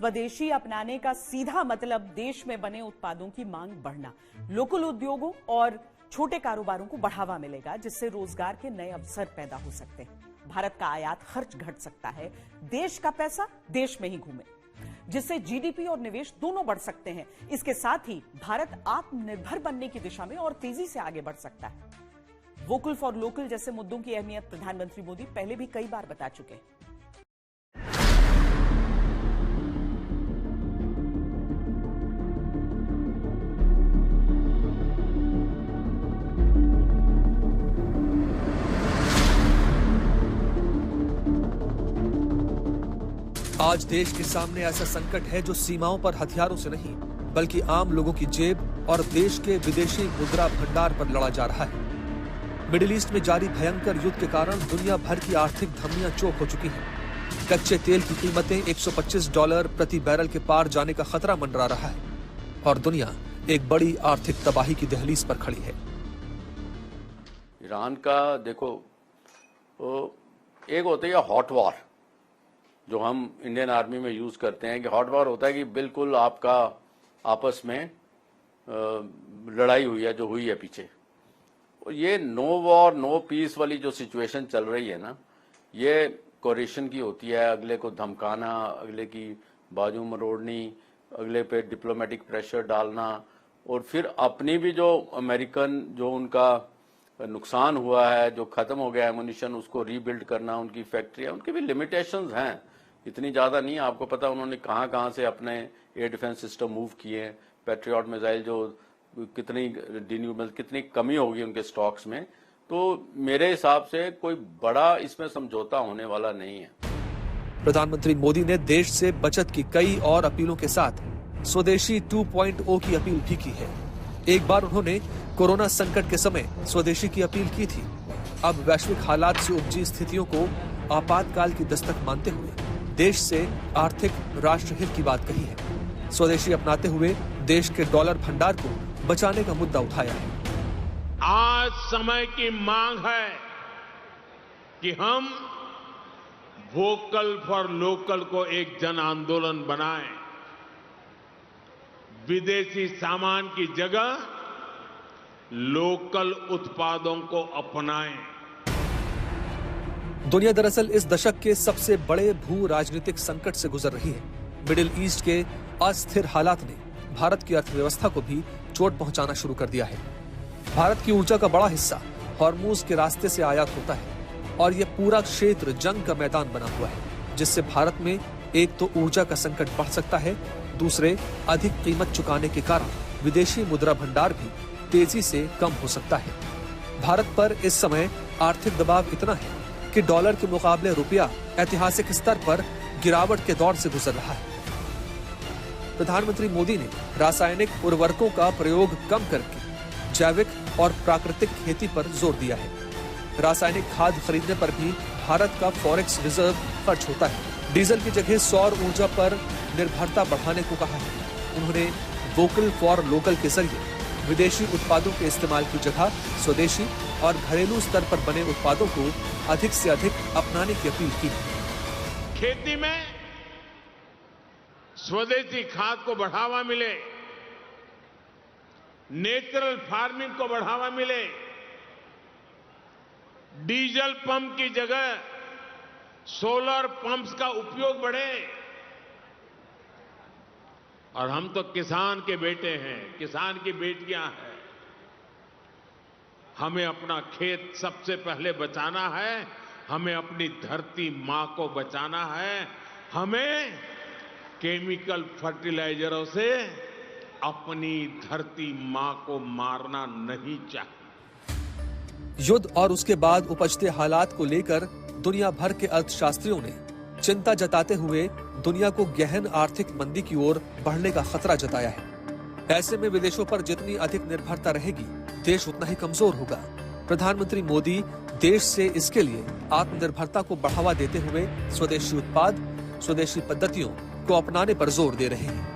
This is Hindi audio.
स्वदेशी अपनाने का सीधा मतलब देश में बने उत्पादों की मांग बढ़ना, लोकल उद्योगों और छोटे कारोबारों को बढ़ावा मिलेगा, जिससे रोजगार के नए अवसर पैदा हो सकते हैं। भारत का आयात खर्च घट सकता है, देश का पैसा देश में ही घूमे, जिससे जीडीपी और निवेश दोनों बढ़ सकते हैं। इसके साथ ही भारत आत्मनिर्भर बनने की दिशा में और तेजी से आगे बढ़ सकता है। वोकल फॉर लोकल जैसे मुद्दों की अहमियत प्रधानमंत्री मोदी पहले भी कई बार बता चुके हैं। आज देश के सामने ऐसा संकट है जो सीमाओं पर हथियारों से नहीं, बल्कि आम लोगों की जेब और देश के विदेशी मुद्रा भंडार पर लड़ा जा रहा है। मिडिल ईस्ट में जारी भयंकर युद्ध के कारण दुनिया भर की आर्थिक धमनियां चौक हो चुकी हैं। कच्चे तेल की कीमतें $125 प्रति बैरल के पार जाने का खतरा मंडरा रहा है और दुनिया एक बड़ी आर्थिक तबाही की दहलीज पर खड़ी है। ईरान का देखो, एक होता है हॉट वॉर, जो हम इंडियन आर्मी में यूज करते हैं कि हॉट वॉर होता है कि बिल्कुल आपका आपस में लड़ाई हुई है, जो हुई है पीछे। और ये नो वॉर नो पीस वाली जो सिचुएशन चल रही है ना, ये कोरिशन की होती है, अगले को धमकाना, अगले की बाजू मरोड़नी, अगले पे डिप्लोमेटिक प्रेशर डालना, और फिर अपनी भी जो अमेरिकन जो उनका नुकसान हुआ है, जो खत्म हो गया एमुनिशन, उसको रीबिल्ड करना, उनकी फैक्ट्रियां, उनकी भी लिमिटेशंस हैं, इतनी ज्यादा नहीं। आपको पता उन्होंने कहाँ कहाँ से अपने एयर डिफेंस सिस्टम मूव किए, पैट्रियट मिसाइल जो कितनी कमी होगी उनके स्टॉक्स में। तो मेरे हिसाब से कोई बड़ा इसमें समझौता होने वाला नहीं है। प्रधानमंत्री मोदी ने देश से बचत की कई और अपीलों के साथ स्वदेशी 2.0 की अपील भी की है। एक बार उन्होंने कोरोना संकट के समय स्वदेशी की अपील की थी। अब वैश्विक हालात से उपजी स्थितियों को आपातकाल की दस्तक मानते हुए देश से आर्थिक राष्ट्रहित की बात कही है। स्वदेशी अपनाते हुए देश के डॉलर भंडार को बचाने का मुद्दा उठाया है। आज समय की मांग है कि हम वोकल फॉर लोकल को एक जन आंदोलन बनाएं। विदेशी सामान की जगह लोकल उत्पादों को अपनाएं। दुनिया दरअसल इस दशक के सबसे बड़े भू राजनीतिक संकट से गुजर रही है। मिडिल ईस्ट के अस्थिर हालात ने भारत की अर्थव्यवस्था को भी चोट पहुंचाना शुरू कर दिया है। भारत की ऊर्जा का बड़ा हिस्सा हॉर्मूज के रास्ते से आयात होता है और यह पूरा क्षेत्र जंग का मैदान बना हुआ है, जिससे भारत में एक तो ऊर्जा का संकट बढ़ सकता है, दूसरे अधिक कीमत चुकाने के कारण विदेशी मुद्रा भंडार भी तेजी से कम हो सकता है। भारत पर इस समय आर्थिक दबाव इतना है कि डॉलर के मुकाबले रुपया ऐतिहासिक स्तर पर गिरावट के दौर से गुजर रहा है। प्रधानमंत्री मोदी ने रासायनिक उर्वरकों का प्रयोग कम करके जैविक और प्राकृतिक खेती पर जोर दिया है। रासायनिक खाद खरीदने पर भी भारत का फॉरेक्स रिजर्व खर्च होता है। डीजल की जगह सौर ऊर्जा पर निर्भरता बढ़ाने को कहा है। उन्होंने वोकल फॉर लोकल के जरिए विदेशी उत्पादों के इस्तेमाल की जगह स्वदेशी और घरेलू स्तर पर बने उत्पादों को अधिक से अधिक अपनाने की अपील की। खेती में स्वदेशी खाद को बढ़ावा मिले, नेचुरल फार्मिंग को बढ़ावा मिले, डीजल पंप की जगह सोलर पंप्स का उपयोग बढ़े। और हम तो किसान के बेटे हैं, किसान की बेटियां हैं। हमें अपना खेत सबसे पहले बचाना है, हमें अपनी धरती मां को बचाना है, हमें केमिकल फर्टिलाइजरों से अपनी धरती मां को मारना नहीं चाहिए। युद्ध और उसके बाद उपजते हालात को लेकर दुनिया भर के अर्थशास्त्रियों ने चिंता जताते हुए दुनिया को गहन आर्थिक मंदी की ओर बढ़ने का खतरा जताया है। ऐसे में विदेशों पर जितनी अधिक निर्भरता रहेगी, देश उतना ही कमजोर होगा। प्रधानमंत्री मोदी देश से इसके लिए आत्मनिर्भरता को बढ़ावा देते हुए स्वदेशी उत्पाद, स्वदेशी पद्धतियों को अपनाने पर जोर दे रहे हैं।